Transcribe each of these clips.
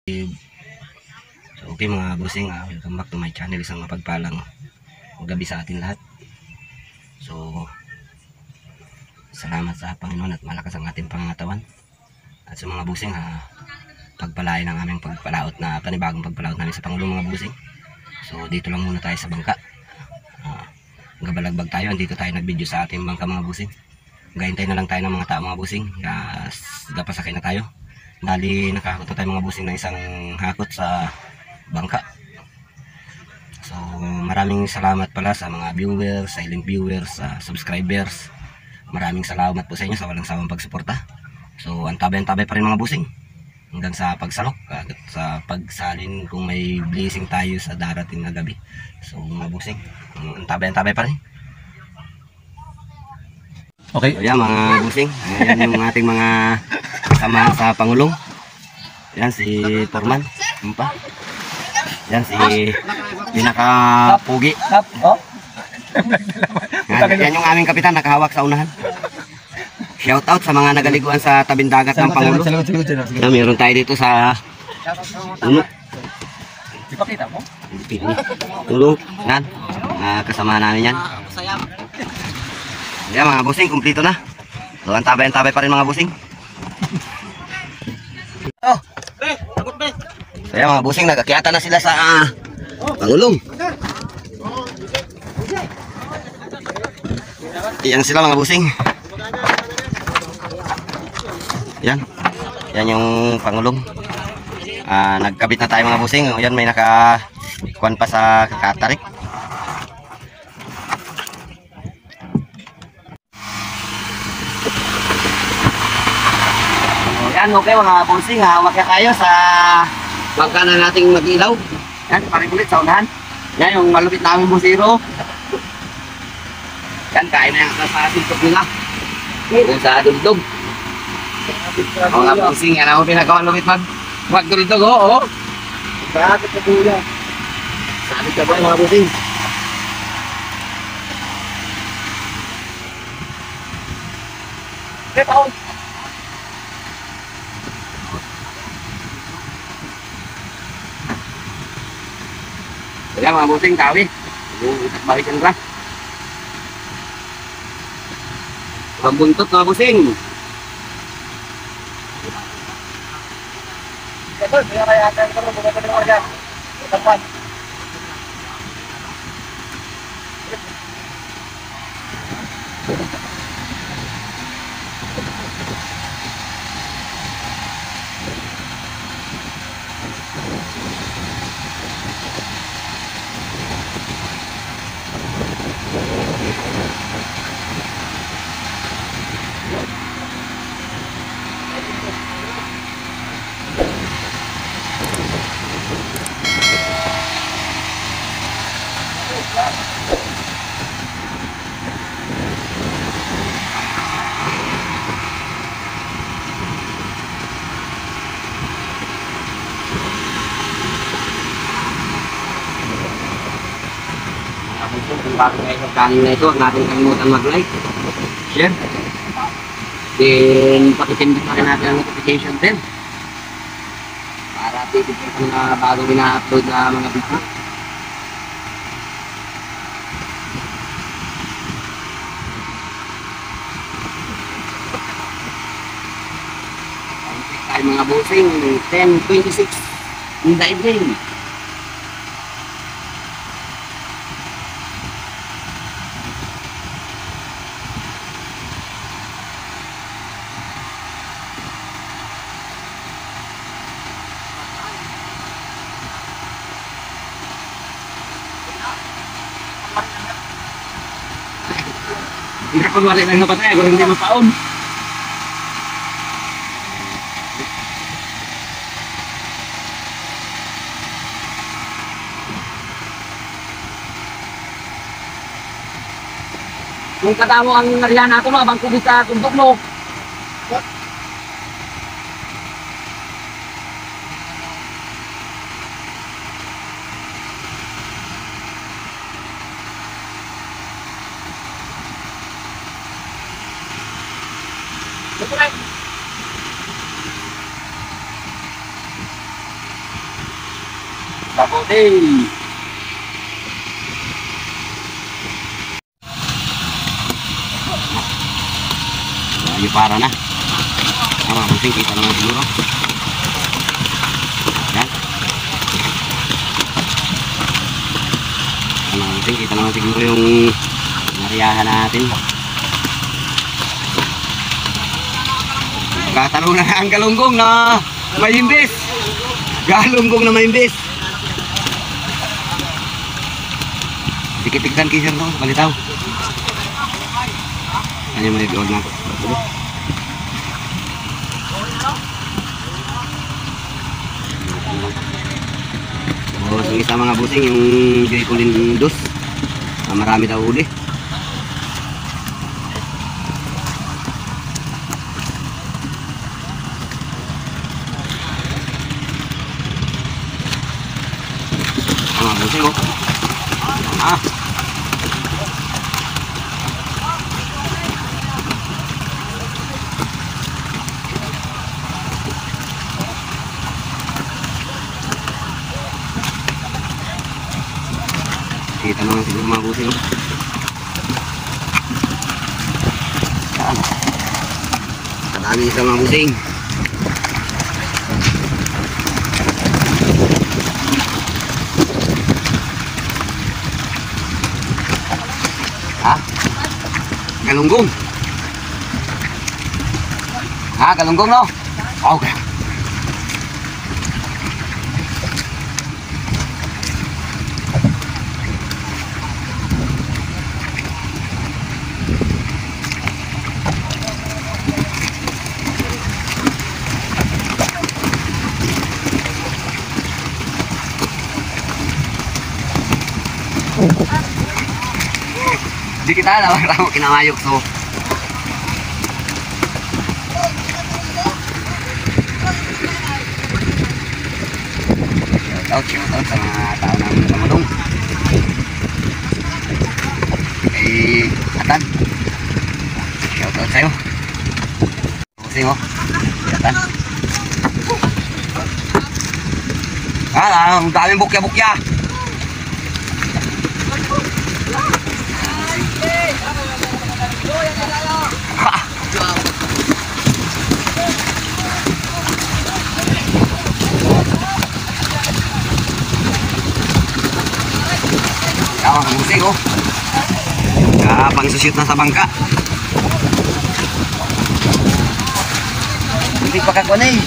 So okay mga bossing, welcome back to my channel. Isang mapagpalang gabi sa atin lahat. So salamat sa Panginoon at malakas ang ating pangangatawan. At sa mga bossing, pagpalain ang aming pagpalaot na panibagong pagpalaot namin sa Pangulo mga bossing. So dito lang muna tayo sa bangka. Gabalagbag tayo, andito tayo nag-video sa ating bangka mga bossing. Gahintay na lang tayo ng mga tao mga bossing. Gapasakay na tayo. Bali nakahakot na tayo mga bossing ng isang hakot sa bangka. So maraming salamat pala sa mga viewers, silent viewers, subscribers. Maraming salamat po sa inyo sa walang sawang pagsuporta. So antabay-antabay pa rin mga bossing hanggang sa pagsalok at sa pagsalin kung may blessing tayo sa darating na gabi. So mga bossing, antabay-antabay pa rin. Okay. So yan mga bossing, yan yung ating mga kasama sa Pangulong. Yan si Forman, pa. Yan si pinaka-pugi. Yan yung aming kapitan, nakahawak sa unahan. Shout out sa mga nagaliguan sa tabing dagat ng Pangulo. Yan, meron tayo dito sa Ipakita mo? Tulong. Yan, kasama namin yan. Yan mga bossing, kumpleto na. So antabay-antabay pa rin mga bossing. So yan mga bossing, nagakyata na sila sa Pangulong. Yan sila mga bossing. Yan. Yan yung Pangulong. Nagkabit na tayo mga bossing. Yan may nakakuan pa sa katarik. Yan, okay mga bossing, hawak na kayo sa bangka na nating mag-ilaw. Yan, parikulit sa unahan. Yan yung malupit namin busiro. Yan, kain na yung sa sintok nila. Kung sa dugdog. Mga bossing, yan ako pinakamalupit mag-dugdog, oo. Bakit na kuya? Sabi ka ba mga bossing? Paul. Kaya mga bossing, kawi. Balikan ka. Pambuntot mga bossing. Ito, kaya kaya kaya ito, buka pa rin ako dyan. Itapan. Kung bago kayo sa channel na ito, huwag natin kalimutan mag-like, share, then pakitindot na rin natin ang notification din para updated po sa mga bago ina-upload na mga video. Check tayo mga bossing, 10:26 in the evening. Hindi pa wala lang napatay, kung hindi mapaon. Kung katamo ang narihan nato mga bangko di sa tundok mo. Babote. Ayo para na. Mungkin kita naman siguro. Yan. Mungkin kita naman siguro yung nariyahan natin. Katanong na ang galunggong na mayimbis. Galunggong na mayimbis. Dikit-dikitan kisir to, palitaw. Ano mo nag-iwag na ako. Yung isa mga busing, yung Joy Colin dos. Marami daw uli. Mga busing oh. Kita naman siguro mga busing. Saan? Kadami isa mga busing. Ha? Galunggong. Ha, galunggong no? Okay. Di kita alam kinamayok so. Shout out sa mga tao ng Kamadong. Kay Atan. Shout out sa'yo. Pusing oh. Atan. Ang daming bukya-bukya. Ang busing oh. Pang susyot na sa bangka. Hindi pa kakuan eh.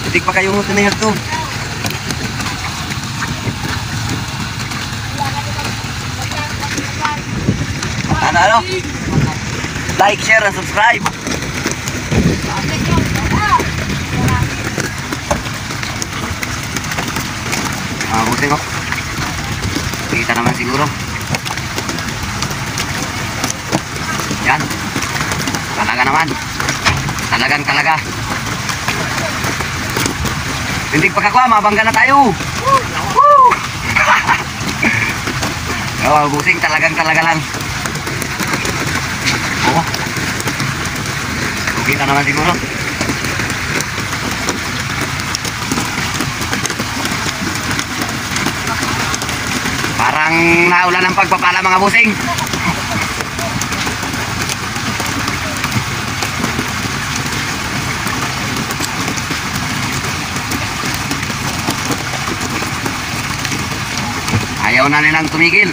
Hindi pa kayo tinihag to. Ano? Like, share, and subscribe. Busing oh. Kita naman siguro. Yan. Talaga naman. Talagang talaga. Hindi pagkakuha, mabangga na tayo. Oh, busing talagang talaga lang. Oh. Kita naman siguro. Parang naulan ng pagpapala mga busing. Ayaw na nilang tumigil.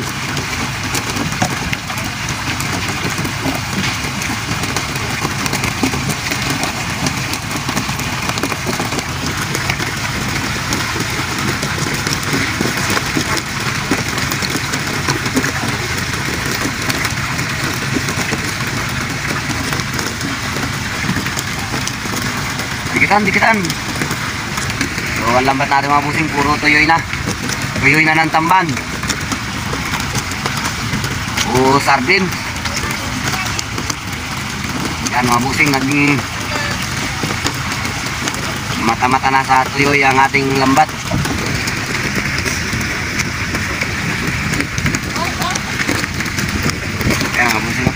Dikitan. So, ang lambat natin mga busing, puro tuyoy na. Tuyoy na ng tamban. O sardin. Yan mga busing, mata-mata na sa tuyoy ang ating lambat. Yan mga busing.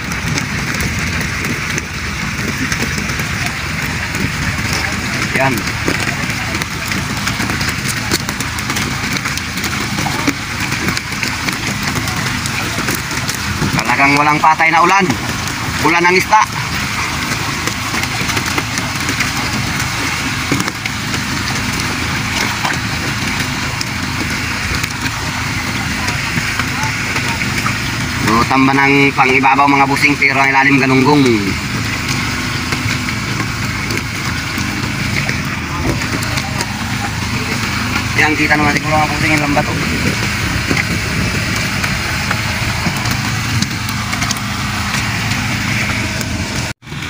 Yan. Talagang walang patay na ulan. Ulan ng isda. So, tamba ng pang-ibabaw mga busing pero ang ilalim ganunggong. Yan, kita naman siguro mga busing yung lambat.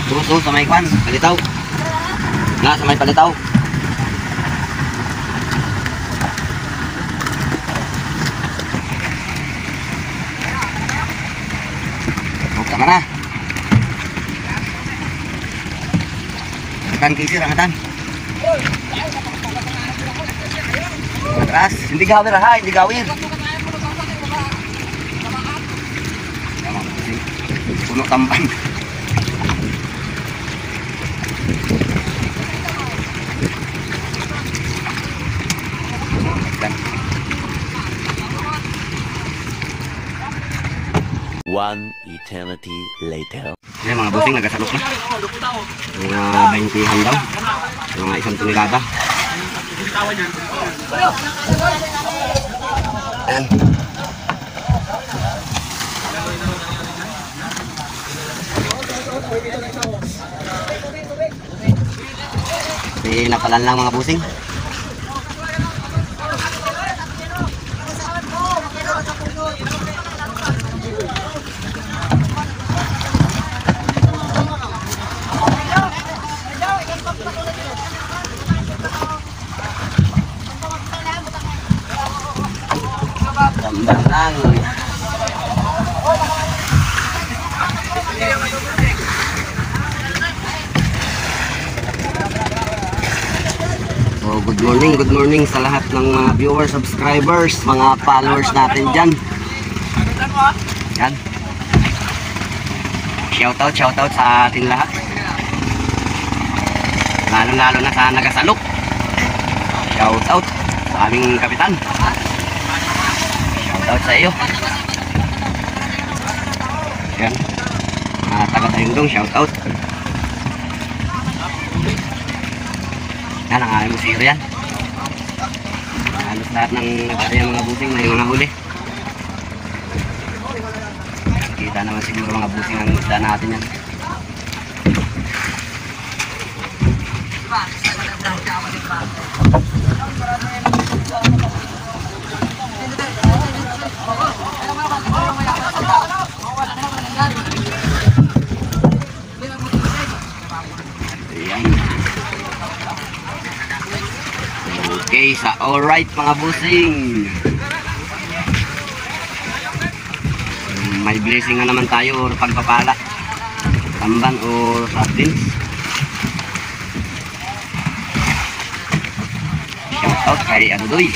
Suso sa may kwan, palitaw. Na, sa may palitaw. Tama na. Kan kisir ang atan. Matras, hindi gawir ha, hindi gawir. Puno tampan. One eternity later. Yan mga busing, nagasalok na. Mga 20 daw. Mga 1 tonelada. Yan. Napalan lang mga busing. Tambang lang. So, good morning sa lahat ng mga viewers, subscribers, mga followers natin dyan. Yan. Shoutout sa ating lahat. Lalo na sa nagasalok. Shoutout sa aming kapitan. Shoutout sa iyo. Yan. Mga taga-tayong shoutout. Yan ang aming musiro yan. Halos lahat ng nag-area mga busing may mga huli. Kita naman siguro mga busing ang isda natin yan. Ayan. Okay, sa alright mga busing. May blessing na naman tayo or pagpapala. Tamban or sardines. Shoutout kay Adoy.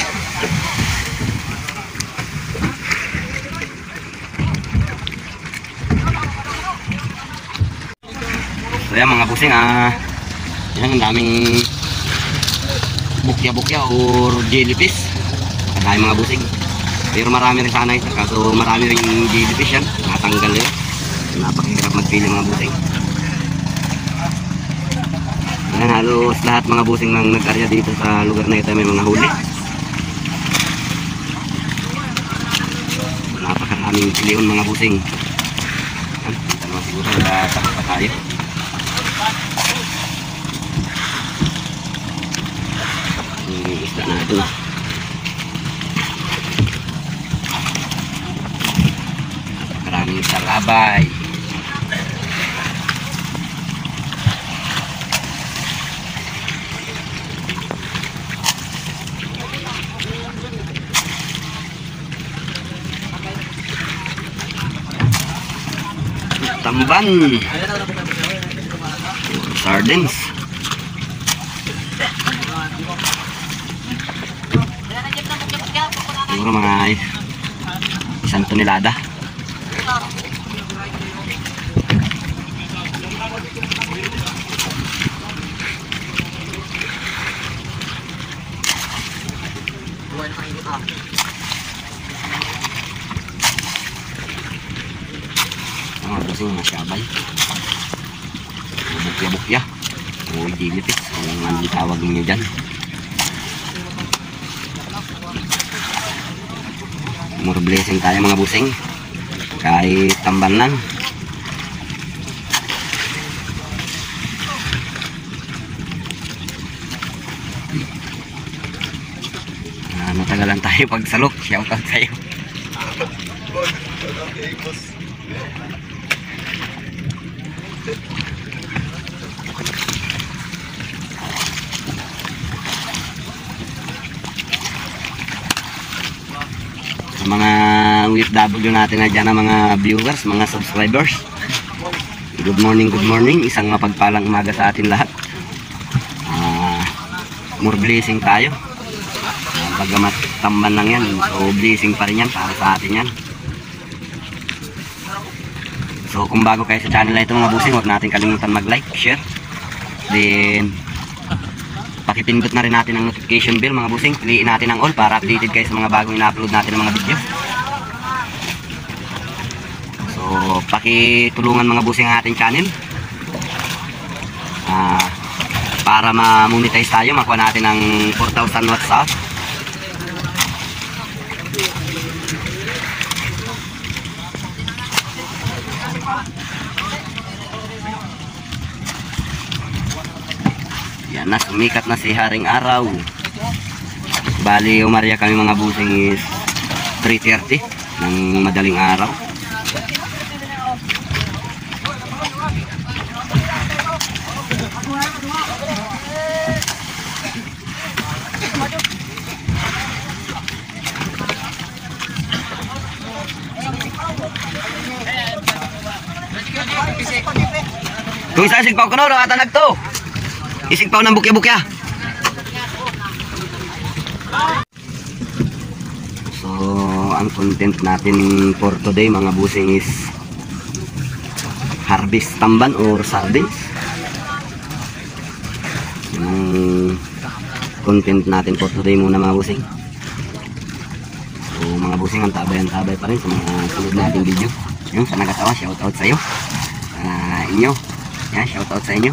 So yan mga busing, yan ang daming bukya-bukya or jellyfish. Ang mga busing. Pero marami rin sana ito, kaso marami rin jellyfish yan. Natanggal yun. Napakahirap magpili mga busing. Yan, halos lahat mga busing nang nag-arya dito sa lugar na ito may mga huli. Napakaraming pilion mga busing. Yan, dito naman siguro nagtatakot pa tayo. Isda natin. Maraming salabay. Tamban. sardines. Siguro mga isang tonelada. Busing mga syabay, bukya-bukya o jellyfish kung anong tawag niyo dyan. More blessing tayo mga busing kahit tambanan. Natagalan tayo pagsalok. Shoutout sa'yo. Sa mga OFW natin na dyan, mga viewers, mga subscribers, good morning, good morning. Isang mapagpalang umaga sa atin lahat. More blessing tayo. Bagamat tamban lang yan, so blessing pa rin yan para sa atin yan. So kung bago kayo sa channel na ito mga busing, huwag natin kalimutan mag-like, share, then pakipindot na rin natin ang notification bell mga busing. Piliin natin ang all para updated kayo sa mga bagong ina-upload natin ng mga video. So pakitulungan mga busing ang ating channel para ma-monetize tayo, makuha natin ang 4,000 watts out. Yan na, sumikat na si Haring Araw. Bali, umarya kami mga busing is 3:30 ng madaling araw. Kung isa sigpaw ko na, atanag to. Isigpaw ng bukya-bukya. So, ang content natin for today mga busing is harvest tamban or sardines. Yung content natin for today muna mga busing. So, mga busing, ang tabay pa rin sa mga sunod nating video. Yung sa nagatawa, shoutout sa iyo. Inyo. Yan, shoutout sa inyo.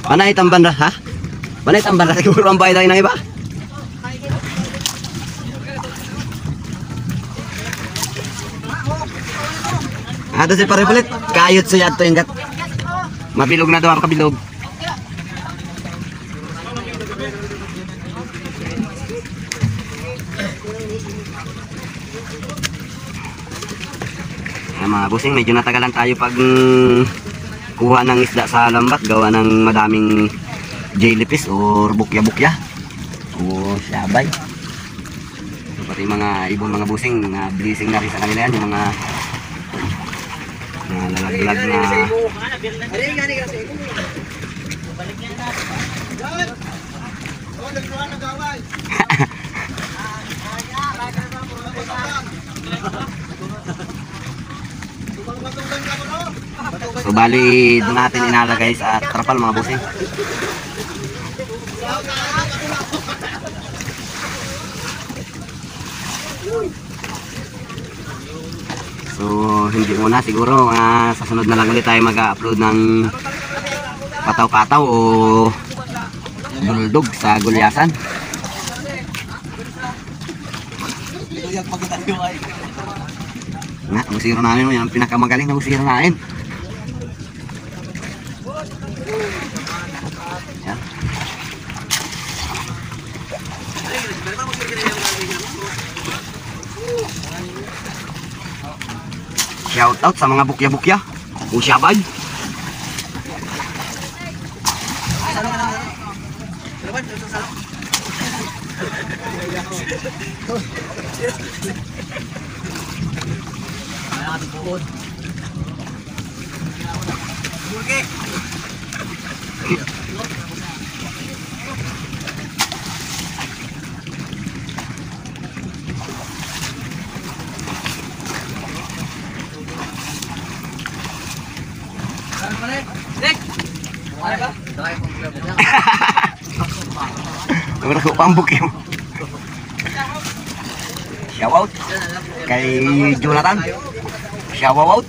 Panay tamban ra, ha? Panay tamban ra, siguro ang bayad ng iba. Ato si pare palit, kayot sa yato yung gat. Mabilog na daw, kabilog. Mga busing, medyo natagalan tayo pag kuha ng isda sa lambat, gawa ng madaming jellyfish or bukya-bukya o syabay. So, pati mga ibon mga busing na blessing na rin sa kanila yan, yung mga lalaglag na so bali doon natin inalagay sa trapal mga busing. So hindi muna, siguro sa sunod na lang ulit tayo mag-upload ng pataw-pataw o buldog sa gulyasan. Nga, musiro namin mo, yan ang pinakamagaling na musiro namin. Yan. Shout out sa mga bukya-bukya Usyabay. Ko pambuk yun. Shout out kay Jonathan. Shout out.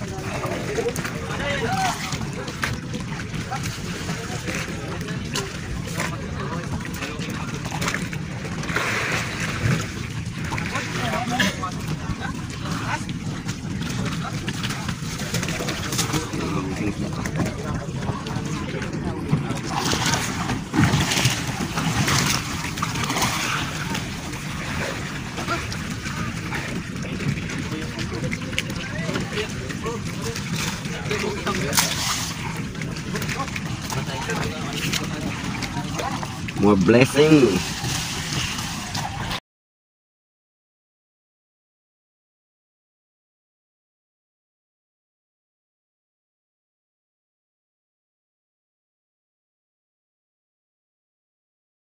More blessing.